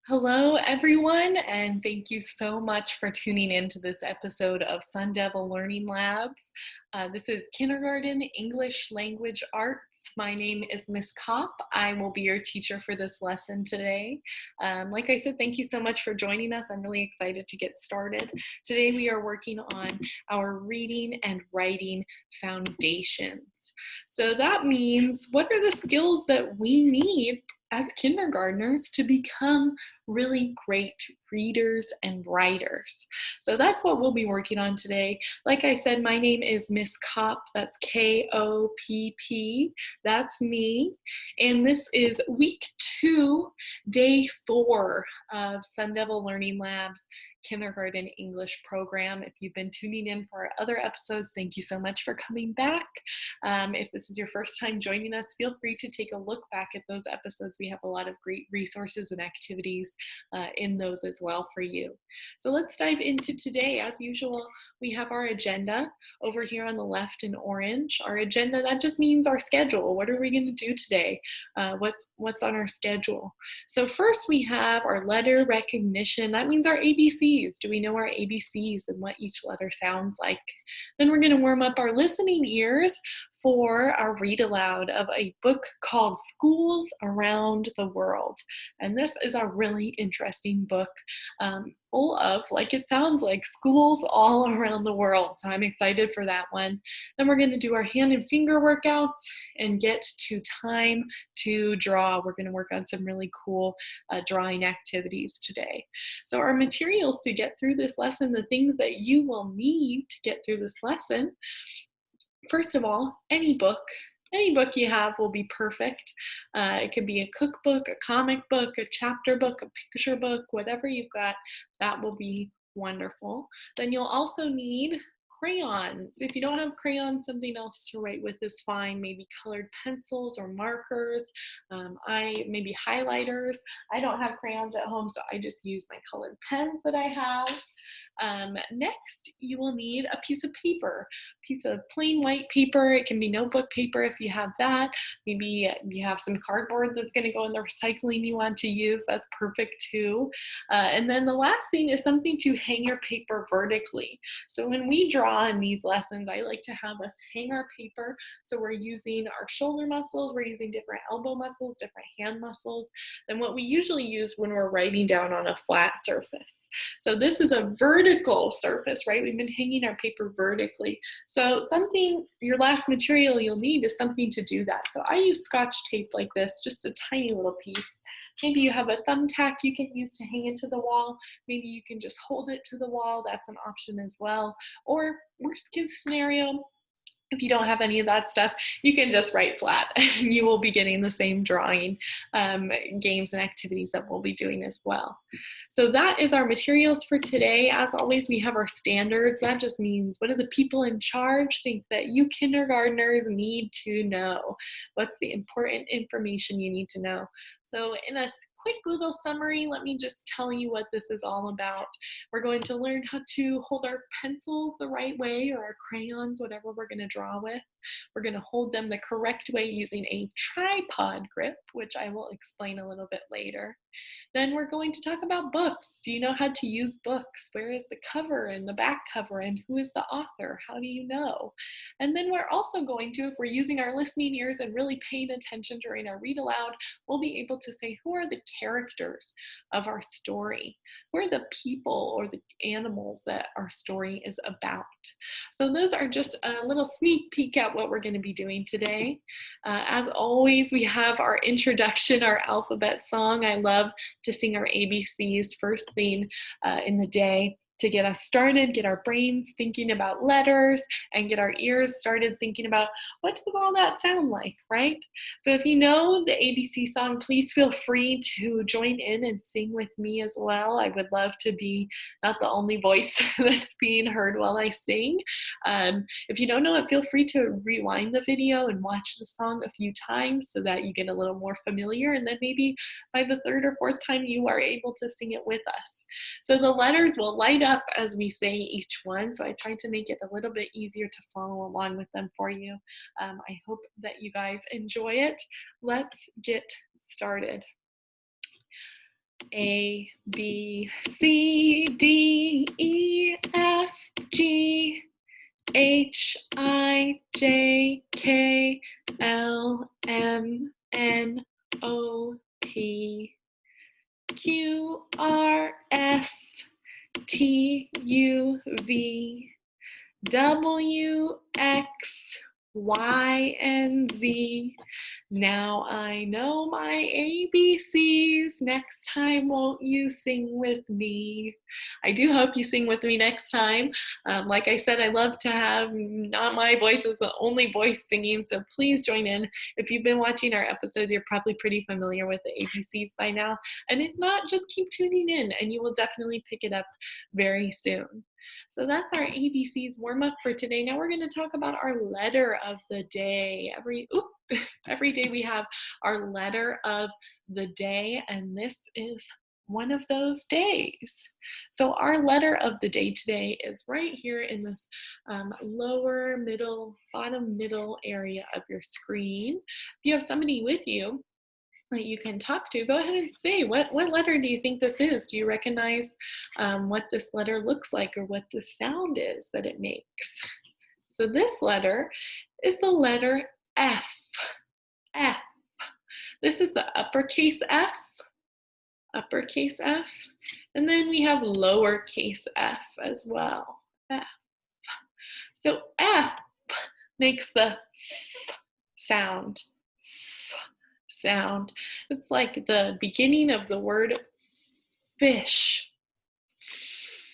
Hello, everyone, and thank you so much for tuning in to this episode of Sun Devil Learning Labs. This is Kindergarten English Language Arts. My name is Miss Kopp. I will be your teacher for this lesson today. Like I said, thank you so much for joining us. I'm really excited to get started. Today we are working on our reading and writing foundations. So that means, what are the skills that we need as kindergartners to become really great readers and writers? So that's what we'll be working on today. Like I said, my name is Miss Kopp. That's K-O-P-P. That's me. And this is week 2, day 4 of Sun Devil Learning Labs Kindergarten English program. If you've been tuning in for our other episodes, thank you so much for coming back. If this is your first time joining us, feel free to take a look back at those episodes. We have a lot of great resources and activities in those as well for you. So let's dive into today. As usual, we have our agenda over here on the left in orange. Our agenda, that just means our schedule. What are we going to do today? What's on our schedule? So first we have our letter recognition. That means our ABCs. Do we know our ABCs and what each letter sounds like? Then we're going to warm up our listening ears for our read aloud of a book called Schools Around the World. And this is a really interesting book full of, like it sounds like, schools all around the world. So I'm excited for that one. Then we're going to do our hand and finger workouts and get to time to draw. We're going to work on some really cool drawing activities today. So our materials to get through this lesson, the things that you will need to get through this lesson: first of all, any book you have will be perfect. It could be a cookbook, a comic book, a chapter book, a picture book, whatever you've got, that will be wonderful. Then you'll also need crayons. If you don't have crayons, something else to write with is fine. Maybe colored pencils or markers. Maybe highlighters. I don't have crayons at home, so I just use my colored pens that I have. Next, you will need a piece of paper, piece of plain white paper. It can be notebook paper if you have that. Maybe you have some cardboard that's going to go in the recycling you want to use. That's perfect too. And then the last thing is something to hang your paper vertically. So when we draw in these lessons, I like to have us hang our paper. So we're using our shoulder muscles, we're using different elbow muscles, different hand muscles than what we usually use when we're writing down on a flat surface. So this is a vertical surface, right? We've been hanging our paper vertically. So your last material you'll need is something to do that. So I use Scotch tape like this, just a tiny little piece. Maybe you have a thumbtack you can use to hang it to the wall. Maybe you can just hold it to the wall. That's an option as well. Or worst case scenario, if you don't have any of that stuff, you can just write flat and you will be getting the same drawing games and activities that we'll be doing as well. So that is our materials for today. As always, we have our standards. That just means, what do the people in charge think that you kindergartners need to know? What's the important information you need to know? So in a quick little summary, let me just tell you what this is all about. We're going to learn how to hold our pencils the right way, or our crayons, whatever we're going to draw with. We're going to hold them the correct way using a tripod grip, which I will explain a little bit later. Then we're going to talk about books. Do you know how to use books? Where is the cover and the back cover, and who is the author? How do you know? And then we're also going to, if we're using our listening ears and really paying attention during our read aloud, we'll be able to say, who are the characters of our story? Who are the people or the animals that our story is about? So those are just a little sneak peek at what we're going to be doing today. As always, we have our introduction, our alphabet song. I love to sing our ABCs first thing in the day to get us started, get our brains thinking about letters, and get our ears started thinking about, what does all that sound like, right? So if you know the ABC song, please feel free to join in and sing with me as well. I would love to be not the only voice that's being heard while I sing. If you don't know it, feel free to rewind the video and watch the song a few times so that you get a little more familiar, and then maybe by the third or fourth time you are able to sing it with us. So the letters will light up as we say each one, so I tried to make it a little bit easier to follow along with them for you. I hope that you guys enjoy it. Let's get started. A, B, C, D, E, F, G, H, I, J, K, L, M, N, O, P, Q, R, S, T, U, V, W, X, Y, and Z. Now I know my ABCs. Next time, won't you sing with me? I do hope you sing with me next time. Like I said, I love to have not my voice as the only voice singing, so please join in. If you've been watching our episodes, you're probably pretty familiar with the ABCs by now. And if not, just keep tuning in and you will definitely pick it up very soon. So that's our ABCs warm up for today. Now we're going to talk about our letter of the day. Every day we have our letter of the day, and this is one of those days. So our letter of the day today is right here in this lower middle, bottom middle area of your screen. If you have somebody with you that you can talk to, go ahead and say, what letter do you think this is? Do you recognize what this letter looks like or what the sound is that it makes? So this letter is the letter F. F. This is the uppercase F, and then we have lowercase f as well. F. So F makes the f sound. It's like the beginning of the word fish.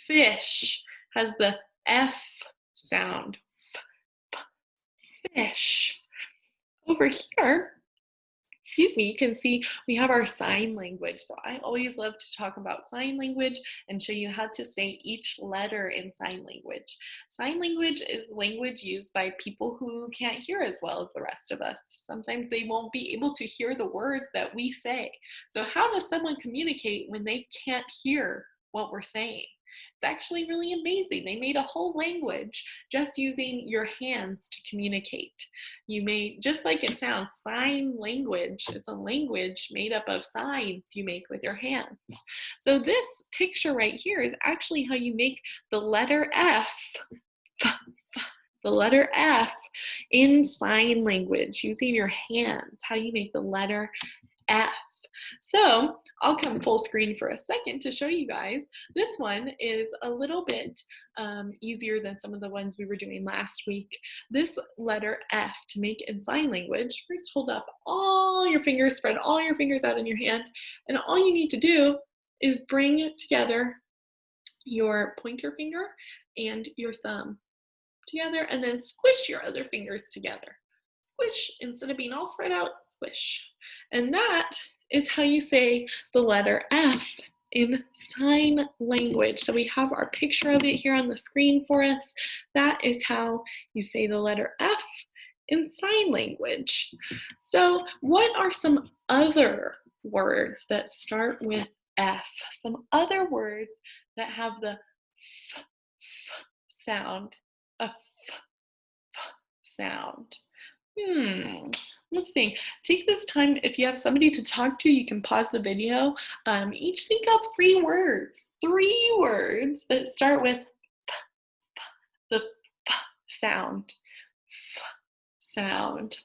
Fish has the F sound. Fish. Over here, you can see we have our sign language. So I always love to talk about sign language and show you how to say each letter in sign language. Sign language is language used by people who can't hear as well as the rest of us. Sometimes they won't be able to hear the words that we say. So how does someone communicate when they can't hear what we're saying? It's actually really amazing. They made a whole language just using your hands to communicate. You may, just like it sounds, sign language. It's a language made up of signs you make with your hands. So this picture right here is actually how you make the letter F, the letter F in sign language using your hands, how you make the letter F. So I'll come full screen for a second to show you guys. This one is a little bit easier than some of the ones we were doing last week. This letter F to make in sign language, first hold up all your fingers, spread all your fingers out in your hand, and all you need to do is bring together your pointer finger and your thumb together, and then squish your other fingers together. Squish, instead of being all spread out, squish. And that is how you say the letter F in sign language. So we have our picture of it here on the screen for us. That is how you say the letter F in sign language. So what are some other words that start with F? Some other words that have the f sound, a f sound. Let's think. Take this time, if you have somebody to talk to, you can pause the video. Each think of 3 words that start with the f sound. F sound.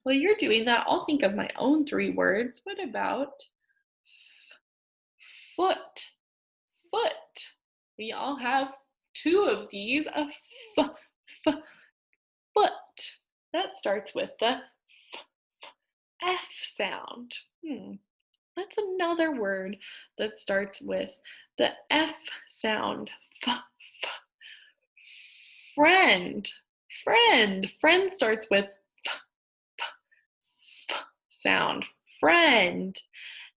While you're doing that, I'll think of my own 3 words. What about foot? Foot. We all have 2 of these. A f foot. That starts with the F sound. That's another word that starts with the F sound. Friend. Friend starts with f sound. Friend.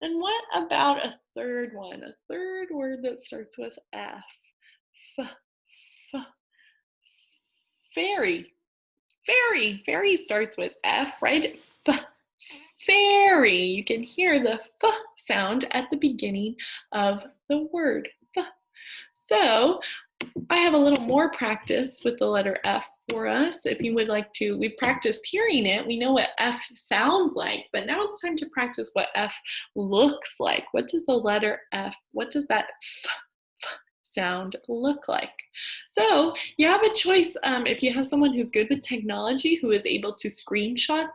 And what about a third one? A third word that starts with F. Fairy. Fairy starts with F, right? Fairy. You can hear the f sound at the beginning of the word. So I have a little more practice with the letter F for us. If you would like to, we've practiced hearing it. We know what F sounds like, but now it's time to practice what F looks like. What does the letter F, what does that F sound look like? So you have a choice. If you have someone who's good with technology, who is able to screenshot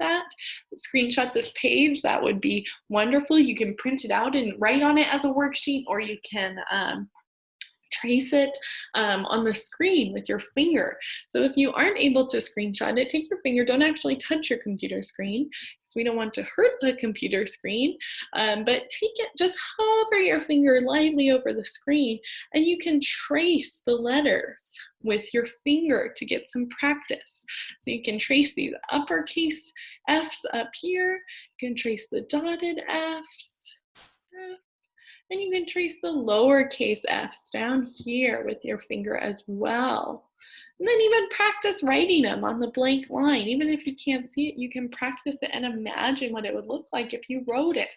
this page, that would be wonderful. You can print it out and write on it as a worksheet, or you can trace it on the screen with your finger. So if you aren't able to screenshot it, take your finger, don't actually touch your computer screen, because we don't want to hurt the computer screen, but take it, just hover your finger lightly over the screen, and you can trace the letters with your finger to get some practice. So you can trace these uppercase F's up here, you can trace the dotted F's, and you can trace the lowercase f's down here with your finger as well. And then even practice writing them on the blank line. Even if you can't see it, you can practice it and imagine what it would look like if you wrote it.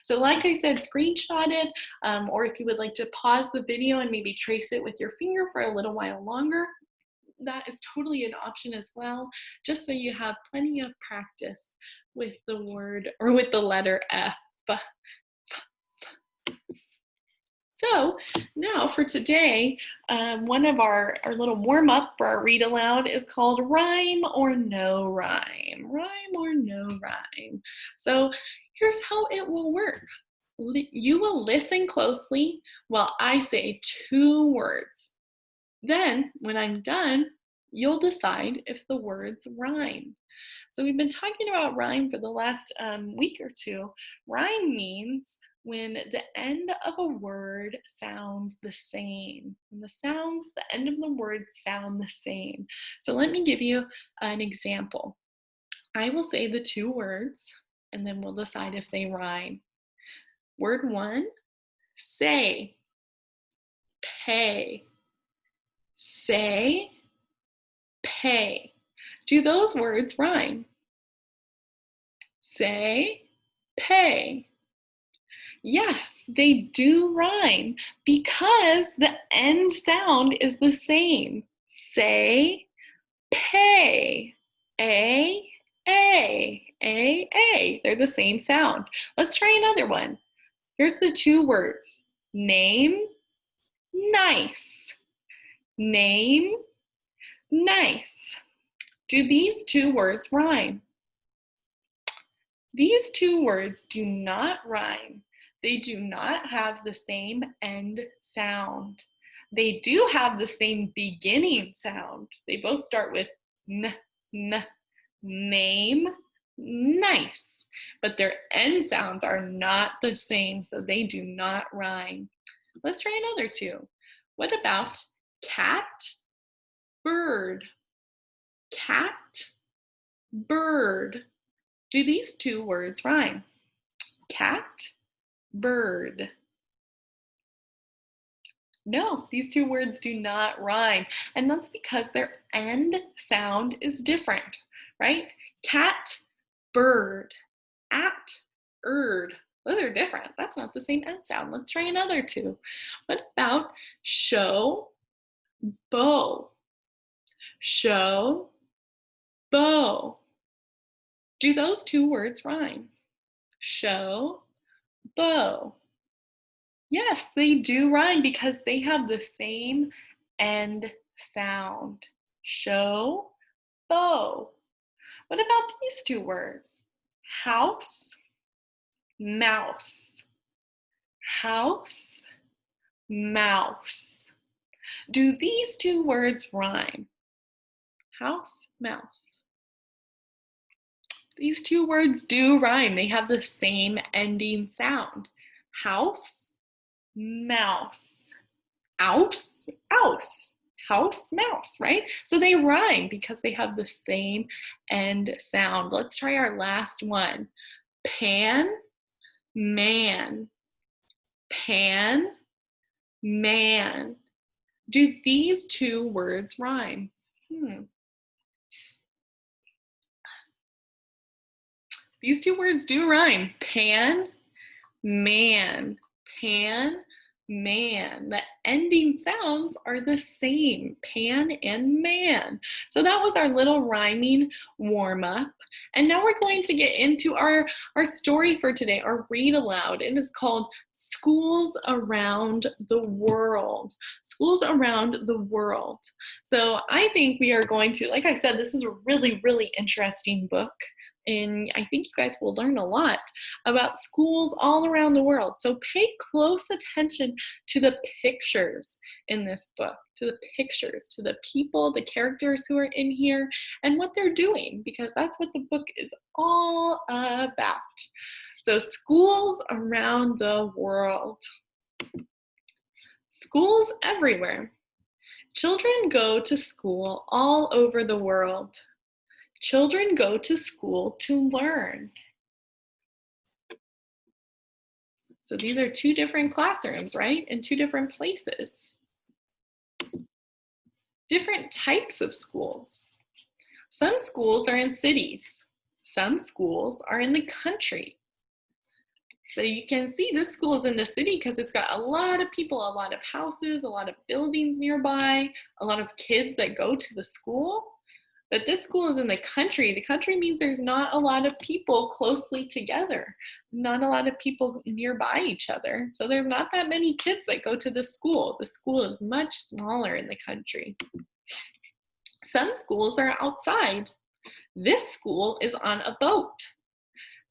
So like I said, screenshot it, or if you would like to pause the video and maybe trace it with your finger for a little while longer, that is totally an option as well, just so you have plenty of practice with the word, or with the letter F. So now for today, one of our little warm up for our read aloud is called Rhyme or No Rhyme. Rhyme or No Rhyme. So here's how it will work. You will listen closely while I say 2 words. Then when I'm done, you'll decide if the words rhyme. So we've been talking about rhyme for the last week or two. Rhyme means when the end of a word sounds the same. When the end of the word sound the same. So let me give you an example. I will say the 2 words, and then we'll decide if they rhyme. Word 1, say, pay. Say, pay. Do those words rhyme? Say, pay. Yes, they do rhyme because the end sound is the same. Say, pay. A, A, A, A. They're the same sound. Let's try another one. Here's the 2 words. Name, nice. Name, nice. Do these 2 words rhyme? These 2 words do not rhyme. They do not have the same end sound. They do have the same beginning sound. They both start with n, n, name, nice. But their end sounds are not the same, so they do not rhyme. Let's try another 2. What about cat, bird? Cat, bird. Do these 2 words rhyme? Cat, bird. No, these 2 words do not rhyme. And that's because their end sound is different, right? Cat, bird. At, erd. Those are different. That's not the same end sound. Let's try another 2. What about show, bow? Show, bow. Do those 2 words rhyme? Show, bow. Yes, they do rhyme because they have the same end sound. Show, bow. What about these 2 words? House, mouse. House, mouse. Do these 2 words rhyme? House, mouse. These 2 words do rhyme. They have the same ending sound. House, mouse. Ouse, ouse. House, mouse, right? So they rhyme because they have the same end sound. Let's try our last one. Pan, man. Pan, man. Do these 2 words rhyme? These 2 words do rhyme. Pan, man. Pan, man. The ending sounds are the same, pan and man. So that was our little rhyming warm up. And now we're going to get into our story for today, our read aloud. It is called Schools Around the World. Schools Around the World. So I think we are going to, like I said, this is a really, really interesting book. And I think you guys will learn a lot about schools all around the world. So pay close attention to the pictures in this book, to the pictures, to the people, the characters who are in here, and what they're doing, because that's what the book is all about. So schools around the world. Schools everywhere. Children go to school all over the world. Children go to school to learn. So these are two different classrooms, right? In two different places. Different types of schools. Some schools are in cities. Some schools are in the country. So you can see this school is in the city because it's got a lot of people, a lot of houses, a lot of buildings nearby, a lot of kids that go to the school. But this school is in the country. The country means there's not a lot of people closely together, not a lot of people nearby each other. So there's not that many kids that go to the school. The school is much smaller in the country. Some schools are outside. This school is on a boat.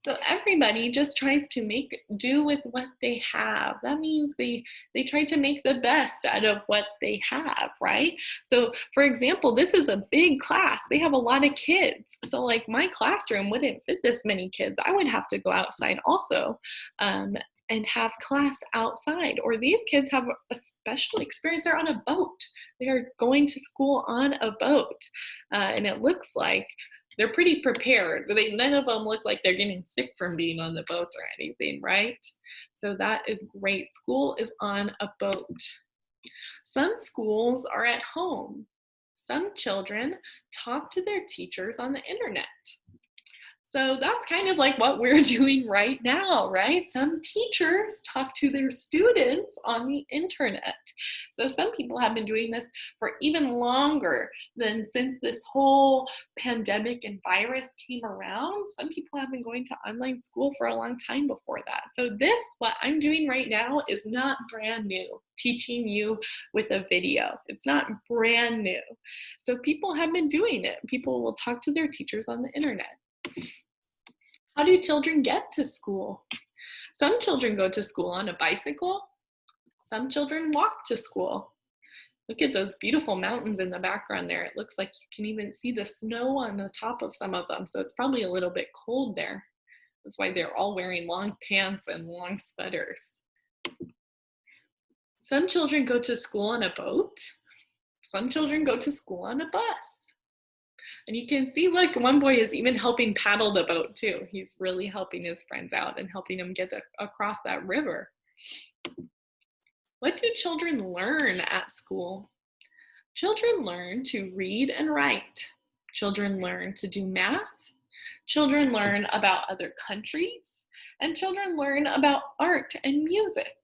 So everybody just tries to make do with what they have. That means they try to make the best out of what they have, right? So for example, this is a big class. They have a lot of kids. So like my classroom wouldn't fit this many kids. I would have to go outside also and have class outside. Or these kids have a special experience. They're on a boat. They're going to school on a boat. And it looks like they're pretty prepared. None of them look like they're getting sick from being on the boats or anything, right? So that is great. School is on a boat. Some schools are at home. Some children talk to their teachers on the internet. So that's kind of like what we're doing right now, right? Some teachers talk to their students on the internet. So some people have been doing this for even longer than since this whole pandemic and virus came around. Some people have been going to online school for a long time before that. So this, what I'm doing right now, is not brand new, teaching you with a video. It's not brand new. So people have been doing it. People will talk to their teachers on the internet. How do children get to school? Some children go to school on a bicycle. Some children walk to school. Look at those beautiful mountains in the background there. It looks like you can even see the snow on the top of some of them. So it's probably a little bit cold there. That's why they're all wearing long pants and long sweaters. Some children go to school on a boat. Some children go to school on a bus. And you can see, look, one boy is even helping paddle the boat too. He's really helping his friends out and helping them get across that river. What do children learn at school? Children learn to read and write. Children learn to do math. Children learn about other countries. And children learn about art and music.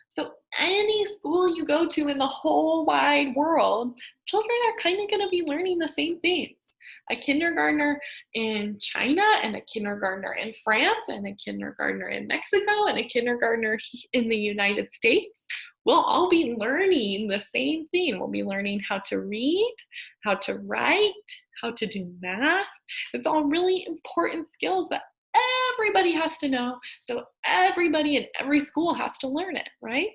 So any school you go to in the whole wide world, children are kind of going to be learning the same things. A kindergartner in China and a kindergartner in France and a kindergartner in Mexico and a kindergartner in the United States will all be learning the same thing. We'll be learning how to read, how to write, how to do math. It's all really important skills that everybody has to know. So everybody in every school has to learn it, right?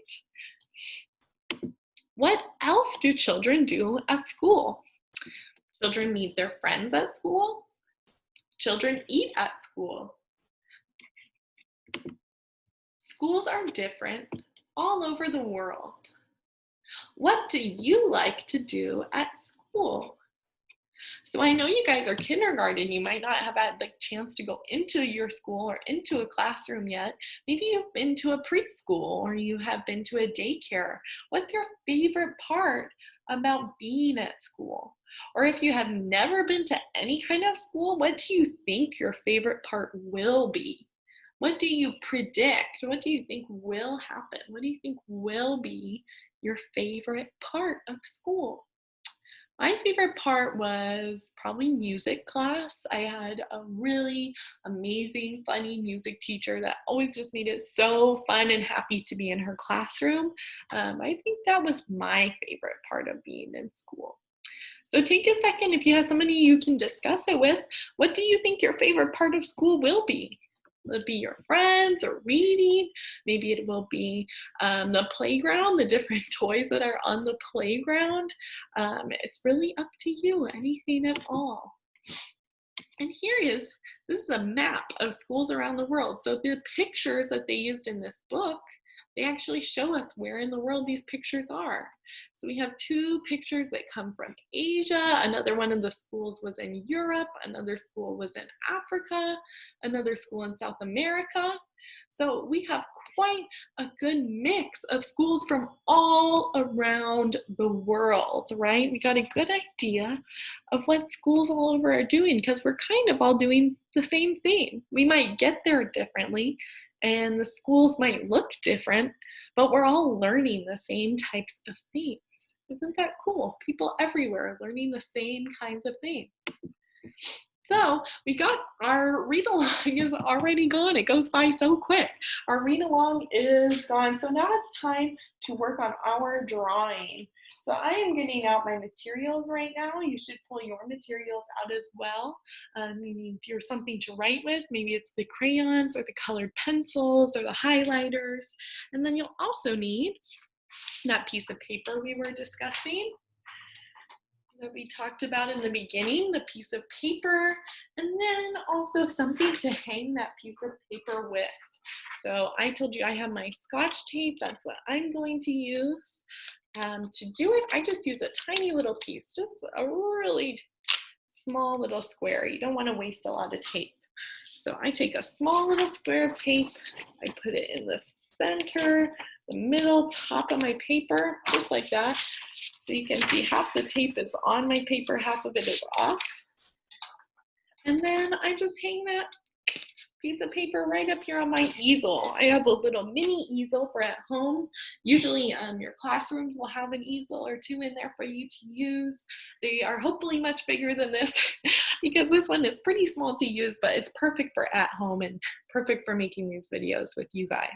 What else do children do at school? Children meet their friends at school. Children eat at school. Schools are different all over the world. What do you like to do at school? So I know you guys are kindergarten. You might not have had the chance to go into your school or into a classroom yet. Maybe you've been to a preschool or you have been to a daycare. What's your favorite part about being at school? Or if you have never been to any kind of school, what do you think your favorite part will be What do you predict? What do you think will happen? What do you think will be your favorite part of school? My favorite part was probably music class. I had a really amazing, funny music teacher that always just made it so fun and happy to be in her classroom. I think that was my favorite part of being in school. So take a second, if you have somebody you can discuss it with, what do you think your favorite part of school will be? Will it be your friends or reading? Maybe it will be the playground, the different toys that are on the playground. It's really up to you, anything at all. And this is a map of schools around the world. So the pictures that they used in this book, they actually show us where in the world these pictures are. So we have 2 pictures that come from Asia. Another one of the schools was in Europe. Another school was in Africa. Another school in South America. So we have quite a good mix of schools from all around the world, right? We got a good idea of what schools all over are doing because we're kind of all doing the same thing. We might get there differently and the schools might look different, but we're all learning the same types of things. Isn't that cool? People everywhere are learning the same kinds of things. So we got our read along is already gone. It goes by so quick. Our read along is gone. So now it's time to work on our drawing. So I am getting out my materials right now. You should pull your materials out as well. Meaning if you're something to write with, maybe it's the crayons or the colored pencils or the highlighters. And then you'll also need that piece of paper we were discussing that we talked about in the beginning, the piece of paper, and then also something to hang that piece of paper with. So I told you I have my Scotch tape. That's what I'm going to use. To do it, I just use a tiny little piece, just a really small little square. You don't want to waste a lot of tape. So I take a small little square of tape, I put it in the center, the middle, top of my paper, just like that. So you can see half the tape is on my paper, half of it is off. And then I just hang that piece of paper right up here on my easel. I have a little mini easel for at home. Usually your classrooms will have an easel or 2 in there for you to use. They are hopefully much bigger than this because this one is pretty small to use, but it's perfect for at home and perfect for making these videos with you guys.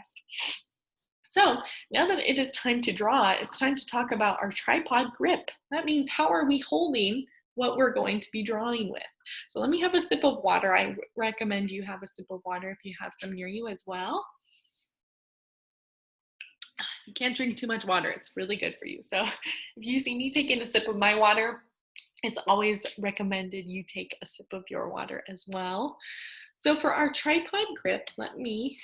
So now that it is time to draw, it's time to talk about our tripod grip. That means how are we holding what we're going to be drawing with. So let me have a sip of water. I recommend you have a sip of water if you have some near you as well. You can't drink too much water. It's really good for you. So if you see me taking a sip of my water, it's always recommended you take a sip of your water as well. So for our tripod grip, let me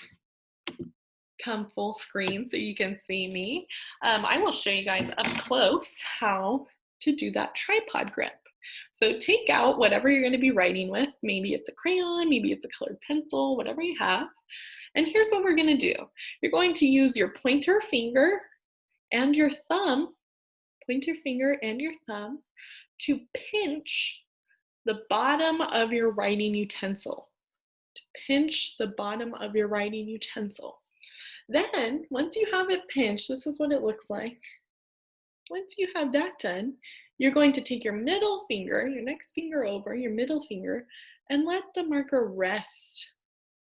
come full screen so you can see me. I will show you guys up close how to do that tripod grip. So take out whatever you're going to be writing with. Maybe it's a crayon, maybe it's a colored pencil, whatever you have. And here's what we're going to do. You're going to use your pointer finger and your thumb, pointer finger and your thumb, to pinch the bottom of your writing utensil. To pinch the bottom of your writing utensil. Then, once you have it pinched, this is what it looks like. Once you have that done, you're going to take your middle finger, your next finger over, your middle finger, and let the marker rest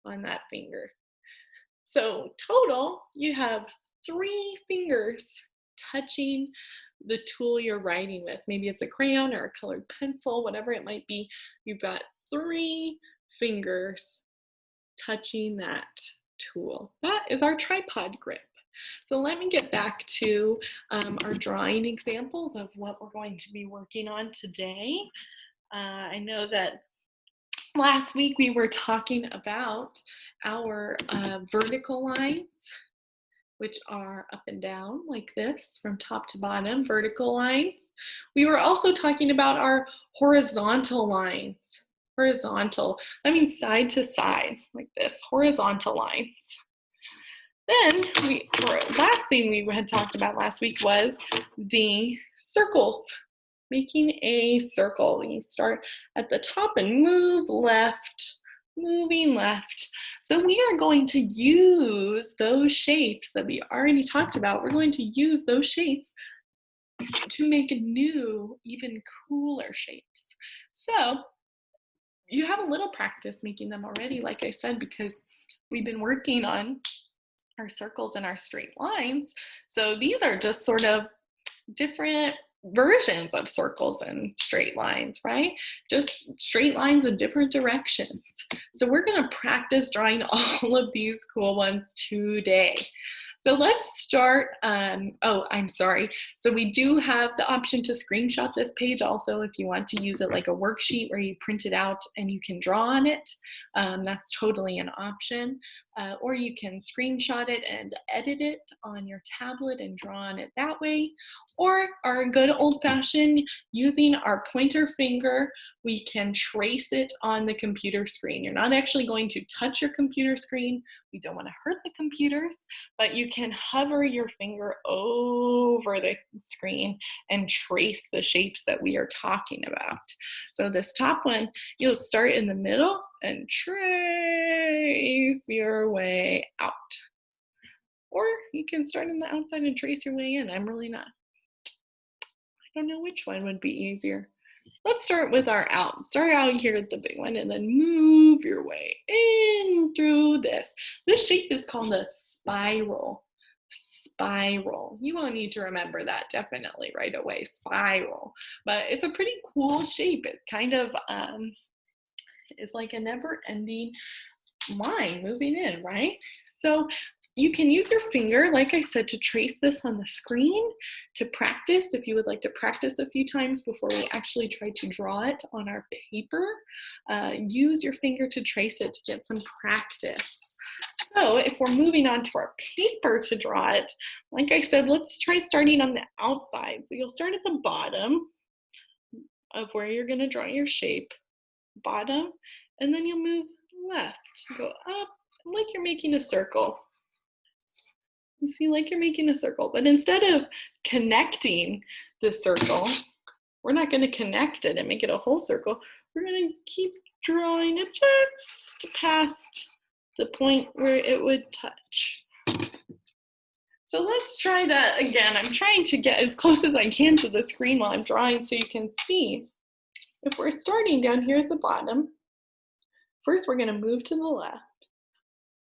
on that finger. So total, you have 3 fingers touching the tool you're writing with. Maybe it's a crayon or a colored pencil, whatever it might be. You've got 3 fingers touching that tool. That is our tripod grip. So let me get back to our drawing examples of what we're going to be working on today. I know that last week we were talking about our vertical lines, which are up and down like this from top to bottom, vertical lines. We were also talking about our horizontal lines. Horizontal, that means side to side, like this, horizontal lines. Then, last thing we had talked about last week was the circles, making a circle. When you start at the top and move left, moving left. So we are going to use those shapes that we already talked about. We're going to use those shapes to make new, even cooler shapes. So you have a little practice making them already, like I said, because we've been working on our circles and our straight lines. So these are just sort of different versions of circles and straight lines, right? Just straight lines in different directions. So we're going to practice drawing all of these cool ones today. So let's start, oh, I'm sorry. So we do have the option to screenshot this page also if you want to use it like a worksheet where you print it out and you can draw on it. That's totally an option. Or you can screenshot it and edit it on your tablet and draw on it that way. Or our good old-fashioned, using our pointer finger, we can trace it on the computer screen. You're not actually going to touch your computer screen. We don't want to hurt the computers, but you can hover your finger over the screen and trace the shapes that we are talking about. So this top one, you'll start in the middle and trace your way out. Or you can start on the outside and trace your way in. I don't know which one would be easier. Let's start with our out. Start out here at the big one and then move your way in through this. This shape is called a spiral. Spiral. You will need to remember that definitely right away. Spiral. But it's a pretty cool shape. It kind of is like a never-ending line moving in, right? So you can use your finger, like I said, to trace this on the screen to practice. If you would like to practice a few times before we actually try to draw it on our paper, use your finger to trace it to get some practice. So if we're moving on to our paper to draw it, like I said, let's try starting on the outside. So you'll start at the bottom of where you're going to draw your shape, bottom, and then you'll move left, go up, like you're making a circle. You see, like you're making a circle, but instead of connecting the circle, we're not going to connect it and make it a whole circle. We're going to keep drawing it just past the point where it would touch. So let's try that again. I'm trying to get as close as I can to the screen while I'm drawing so you can see. If we're starting down here at the bottom, first we're going to move to the left.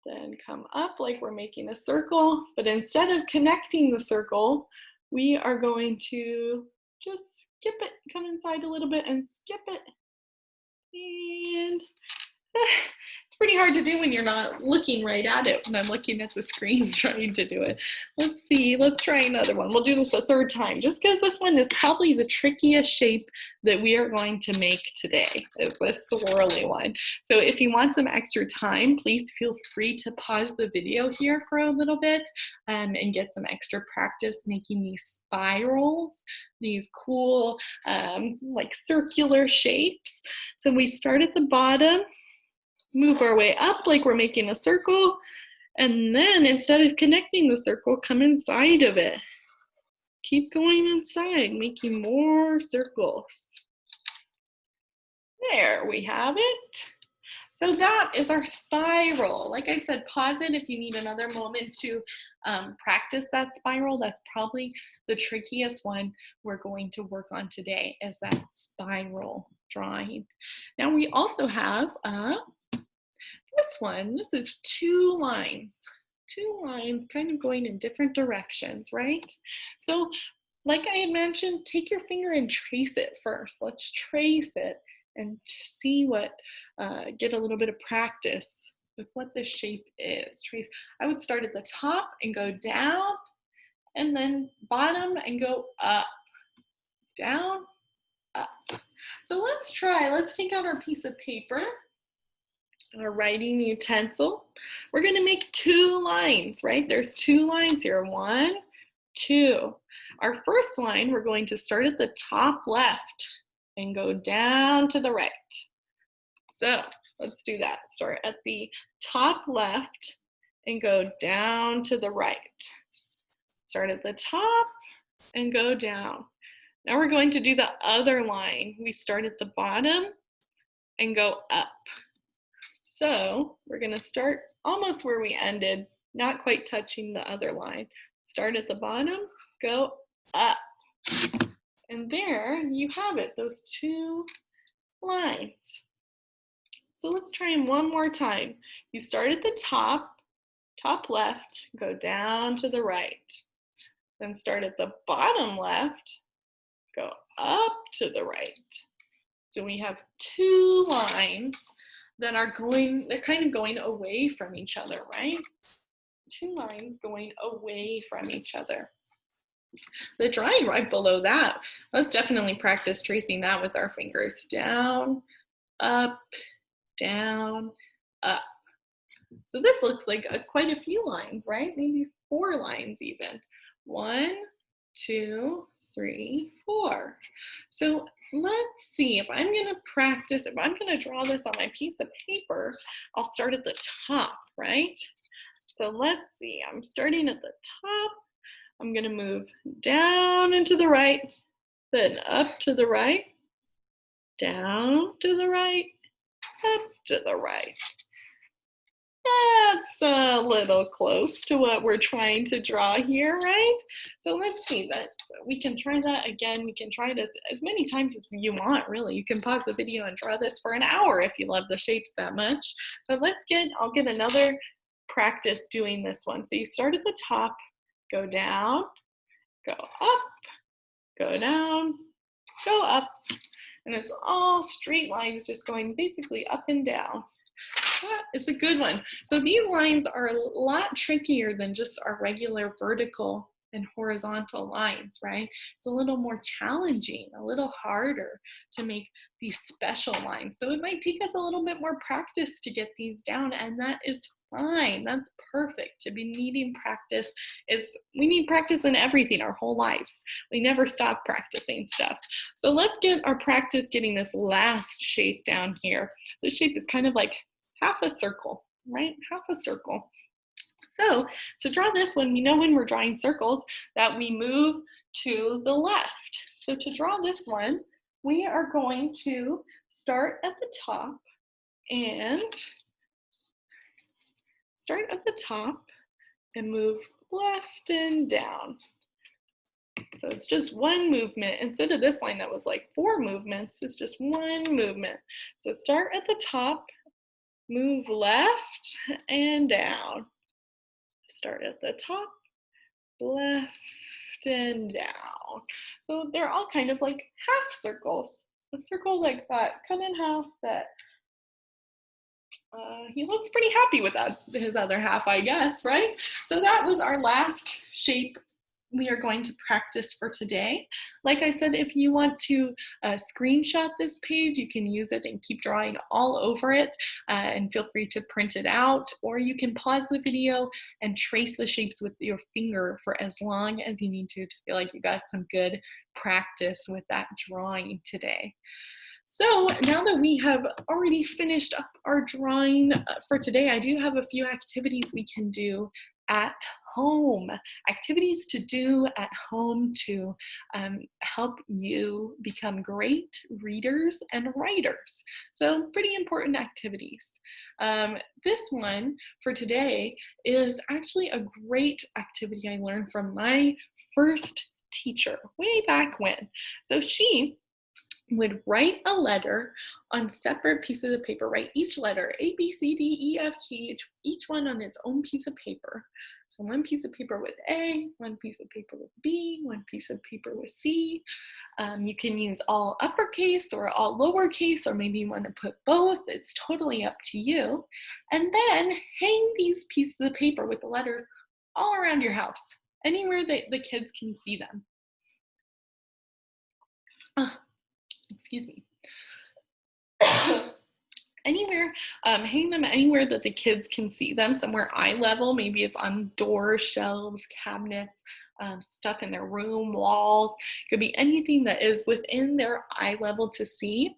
Then come up like we're making a circle, but instead of connecting the circle, we are going to just skip it, come inside a little bit and skip it. And it's pretty hard to do when you're not looking right at it, when I'm looking at the screen trying to do it. Let's see, let's try another one. We'll do this a third time, just because this one is probably the trickiest shape that we are going to make today, is this swirly one. So if you want some extra time, please feel free to pause the video here for a little bit and get some extra practice making these spirals, these cool like circular shapes. So we start at the bottom, move our way up like we're making a circle, and then instead of connecting the circle, come inside of it. Keep going inside, making more circles. There we have it. So that is our spiral. Like I said, pause it if you need another moment to practice that spiral. That's probably the trickiest one we're going to work on today, is that spiral drawing. Now we also have this one. This is two lines kind of going in different directions, right? So like I had mentioned, take your finger and trace it first. Let's trace it and see what, get a little bit of practice with what this shape is. Trace. I would start at the top and go down, and then bottom and go up, down, up. So let's try. Let's take out our piece of paper, our writing utensil. We're going to make two lines, right? There's two lines here. 1, 2. Our first line, we're going to start at the top left and go down to the right. So let's do that. Start at the top left and go down to the right. Start at the top and go down. Now we're going to do the other line. We start at the bottom and go up. So we're going to start almost where we ended, not quite touching the other line. Start at the bottom, go up. And there you have it, those two lines. So let's try them one more time. You start at the top, top left, go down to the right. Then start at the bottom left, go up to the right. So we have two lines that are going, they're kind of going away from each other, right? Two lines going away from each other. The drawing right below that, let's definitely practice tracing that with our fingers. Down, up, down, up. So this looks like quite a few lines, right? Maybe 4 lines even. 1, 2, 3, 4. So let's see if I'm going to practice, if I'm going to draw this on my piece of paper, I'll start at the top, right? So let's see, I'm starting at the top. I'm going to move down and to the right, then up to the right, down to the right, up to the right. That's a little close to what we're trying to draw here, right? So let's see that. We can try that again. We can try this as many times as you want, really. You can pause the video and draw this for an hour if you love the shapes that much. But I'll get another practice doing this one. So you start at the top, go down, go up, go down, go up. And it's all straight lines just going basically up and down. It's a good one. So these lines are a lot trickier than just our regular vertical and horizontal lines, right? It's a little more challenging, a little harder to make these special lines. So it might take us a little bit more practice to get these down, and that is fine. That's perfect. To be needing practice we need practice in everything our whole lives. We never stop practicing stuff. So let's get our practice getting this last shape down here. This shape is kind of like half a circle, right? Half a circle. So to draw this one, we know when we're drawing circles that we move to the left. So to draw this one, we are going to start at the top and move left and down. So it's just one movement. Instead of this line that was like 4 movements, it's just one movement. So start at the top, move left and down. Start at the top, left and down. So they're all kind of like half circles. A circle like that, cut in half, that he looks pretty happy with that, his other half, I guess, right? So that was our last shape we are going to practice for today. Like I said, if you want to screenshot this page, you can use it and keep drawing all over it, and feel free to print it out, or you can pause the video and trace the shapes with your finger for as long as you need to feel like you got some good practice with that drawing today. So now that we have already finished up our drawing for today, I do have a few activities we can do at home. Activities to do at home to help you become great readers and writers. So pretty important activities. This one for today is actually a great activity I learned from my first teacher way back when. So she would write a letter on separate pieces of paper, write each letter, A, B, C, D, E, F, G, each one on its own piece of paper. So one piece of paper with A, one piece of paper with B, one piece of paper with C. You can use all uppercase or all lowercase, or maybe you want to put both. It's totally up to you. And then hang these pieces of paper with the letters all around your house, anywhere that the kids can see them. Excuse me. Anywhere, hang them anywhere that the kids can see them, somewhere eye level. Maybe it's on doors, shelves, cabinets, stuff in their room, walls. It could be anything that is within their eye level to see.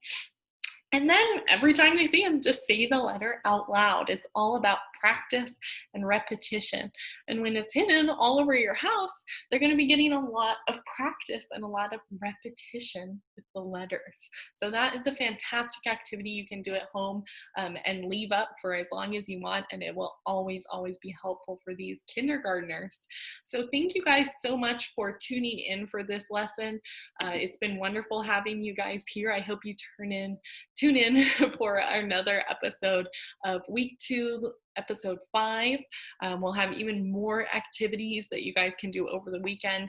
And then every time they see them, just say the letter out loud. It's all about practice and repetition. And when it's hidden all over your house, they're going to be getting a lot of practice and a lot of repetition with the letters. So that is a fantastic activity you can do at home and leave up for as long as you want, and it will always, always be helpful for these kindergartners. So thank you guys so much for tuning in for this lesson. It's been wonderful having you guys here. I hope you tune in for another episode of week 2, episode 5. We'll have even more activities that you guys can do over the weekend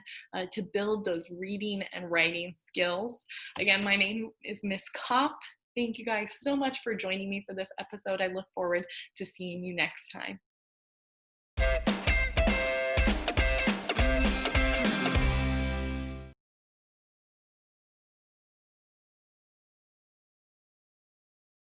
to build those reading and writing skills. Again, my name is Miss Kopp. Thank you guys so much for joining me for this episode. I look forward to seeing you next time.